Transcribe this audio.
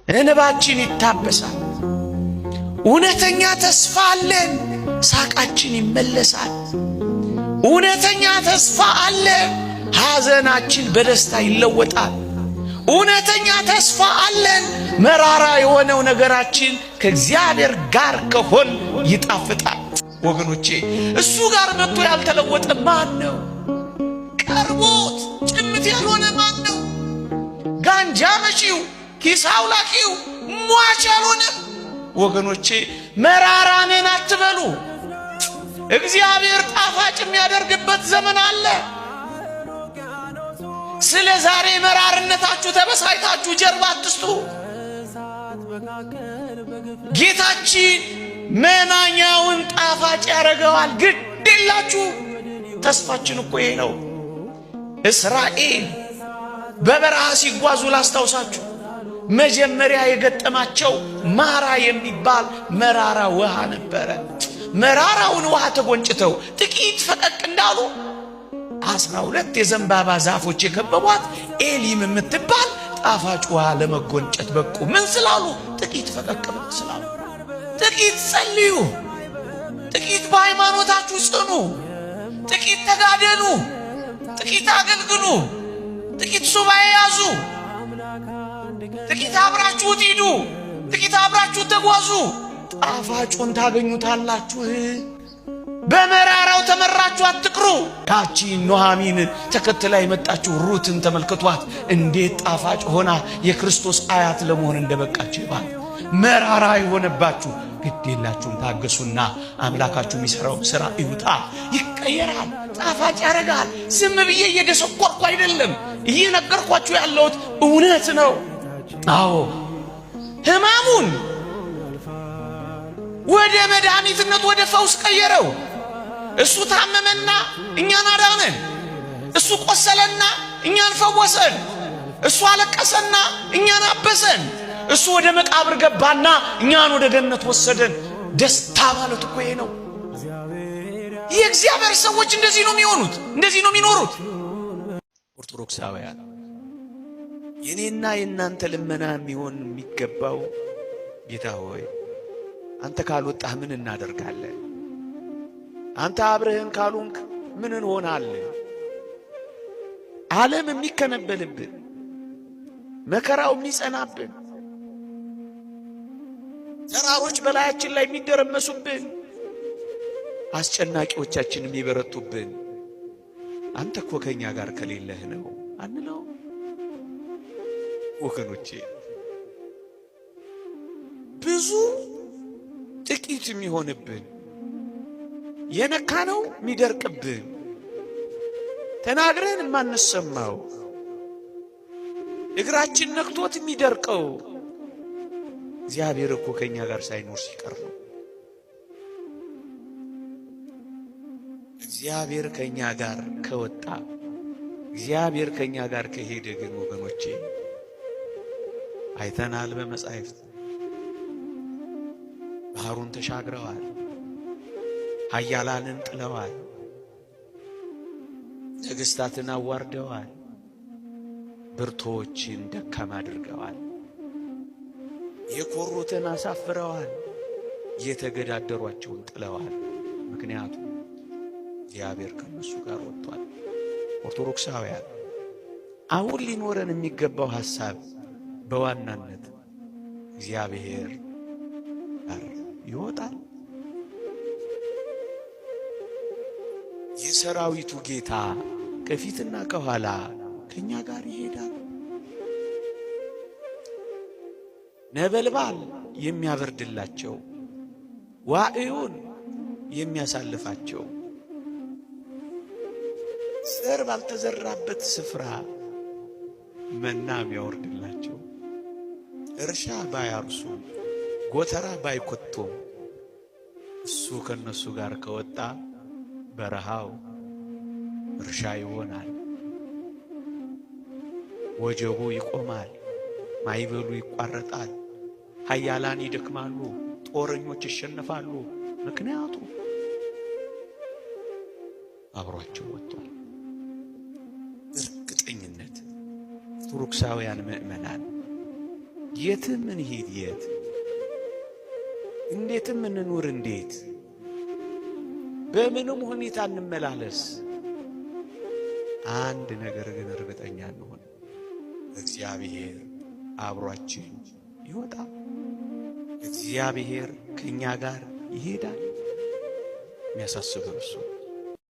እንባችን ይታበሳል። እውነተኛ ተስፋ አለን፣ ሳቃችን ይመለሳል። እውነተኛ ተስፋ አለ፣ ሐዘናችን በደስታ ይለወጣል። እውነተኛ ተስፋ አለን፣ መራራ የሆነው ነገራችን ከእግዚአብሔር ጋር ከሆን ይጣፍጣል። ወገኖቼ እሱ ጋር መጥቶ ያልተለወጠ ማን ነው? ቀርቦት ጭምት ያልሆነ ማን ነው? ጋንጃ መጪው ኪስ አውላቂው ሟች ያልሆነ ወገኖቼ መራራንን አትበሉ። እግዚአብሔር ጣፋጭ የሚያደርግበት ዘመን አለ። ስለ ዛሬ መራርነታችሁ ተበሳይታችሁ ጀርባ አትስጡ። ጌታችን መናኛውን ጣፋጭ ያደርገዋል። ግድ የላችሁ። ተስፋችን እኮ ይሄ ነው። እስራኤል በበረሃ ሲጓዙ ላስታውሳችሁ፣ መጀመሪያ የገጠማቸው ማራ የሚባል መራራ ውሃ ነበረ። መራራውን ውሃ ተጎንጭተው ጥቂት ፈቀቅ እንዳሉ 12 የዘንባባ ዛፎች የከበቧት ኤሊም የምትባል ጣፋጭ ውሃ ለመጎንጨት በቁ። ምን ስላሉ? ጥቂት ፈቀቅ ስላሉ። ጥቂት ጸልዩ፣ ጥቂት በሃይማኖታችሁ ጽኑ፣ ጥቂት ተጋደሉ፣ ጥቂት አገልግሉ፣ ጥቂት ሱባኤ ያዙ፣ ጥቂት አብራችሁት ሂዱ፣ ጥቂት አብራችሁት ተጓዙ። ጣፋጩን ታገኙታላችሁ። በመራራው ተመራችሁ አትቅሩ። ያቺ ኑኃሚን ተከትላ የመጣችው ሩትን ተመልክቷት እንዴት ጣፋጭ ሆና የክርስቶስ አያት ለመሆን እንደበቃች ይባል። መራራ የሆነባችሁ ግድ የላችሁም፣ ታገሱና አምላካችሁ የሚሰራው ሥራ ይውጣ። ይቀየራል፣ ጣፋጭ ያደርጋል። ዝም ብዬ እየደሰቆርኩ አይደለም፣ እየነገርኳችሁ ያለሁት እውነት ነው። አዎ ሕማሙን ወደ መድኃኒትነት ወደ ፈውስ ቀየረው። እሱ ታመመና እኛን አዳነን። እሱ ቆሰለና እኛን ፈወሰን። እሱ አለቀሰና እኛን አበሰን። እሱ ወደ መቃብር ገባና እኛን ወደ ገነት ወሰደን። ደስታ ማለት እኮ ይሄ ነው። የእግዚአብሔር ሰዎች እንደዚህ ነው የሚሆኑት፣ እንደዚህ ነው የሚኖሩት። ኦርቶዶክሳውያን የኔና የእናንተ ልመና የሚሆን የሚገባው ጌታ ሆይ አንተ ካልወጣህ ምን እናደርጋለን? አንተ አብረህን ካልሆንክ ምን እንሆናለን? ዓለም የሚከነበልብን፣ መከራው የሚጸናብን፣ ተራሮች በላያችን ላይ የሚደረመሱብን፣ አስጨናቂዎቻችን የሚበረቱብን አንተ እኮ ከኛ ጋር ከሌለህ ነው አንለው? ወገኖቼ ብዙ ጥቂት የሚሆንብን፣ የነካነው የሚደርቅብን፣ ተናግረን የማንሰማው፣ እግራችን ነክቶት የሚደርቀው እግዚአብሔር እኮ ከኛ ጋር ሳይኖር ሲቀር ነው። እግዚአብሔር ከኛ ጋር ከወጣ፣ እግዚአብሔር ከኛ ጋር ከሄደ ግን ወገኖቼ አይተናል በመጻሕፍት ባህሩን ተሻግረዋል፣ ኃያላንን ጥለዋል፣ ነገሥታትን አዋርደዋል፣ ብርቶችን ደካማ አድርገዋል፣ የኮሩትን አሳፍረዋል፣ የተገዳደሯቸውን ጥለዋል። ምክንያቱም እግዚአብሔር ከነሱ ጋር ወጥቷል። ኦርቶዶክሳውያን አሁን ሊኖረን የሚገባው ሐሳብ በዋናነት እግዚአብሔር ጋር ይወጣል። የሰራዊቱ ጌታ ከፊትና ከኋላ ከኛ ጋር ይሄዳል። ነበልባል የሚያበርድላቸው፣ ዋዕዩን የሚያሳልፋቸው፣ ዘር ባልተዘራበት ስፍራ መና የሚያወርድላቸው፣ እርሻ ባያርሱ ጎተራ ባይኮቶም እሱ ከነሱ ጋር ከወጣ በረሃው እርሻ ይሆናል። ወጀቡ ይቆማል፣ ማይበሉ ይቋረጣል፣ ኃያላን ይደክማሉ፣ ጦረኞች ይሸነፋሉ። ምክንያቱም አብሯቸው ወጥቷል። እርግጠኝነት ኦርቶዶክሳውያን ምእመናን የትም እንሂድ የት እንዴትም እንኑር እንዴት በምንም ሁኔታ እንመላለስ አንድ ነገር ግን እርግጠኛ እንሆን እግዚአብሔር አብሯችን ይወጣል እግዚአብሔር ከኛ ጋር ይሄዳል የሚያሳስበው እሱ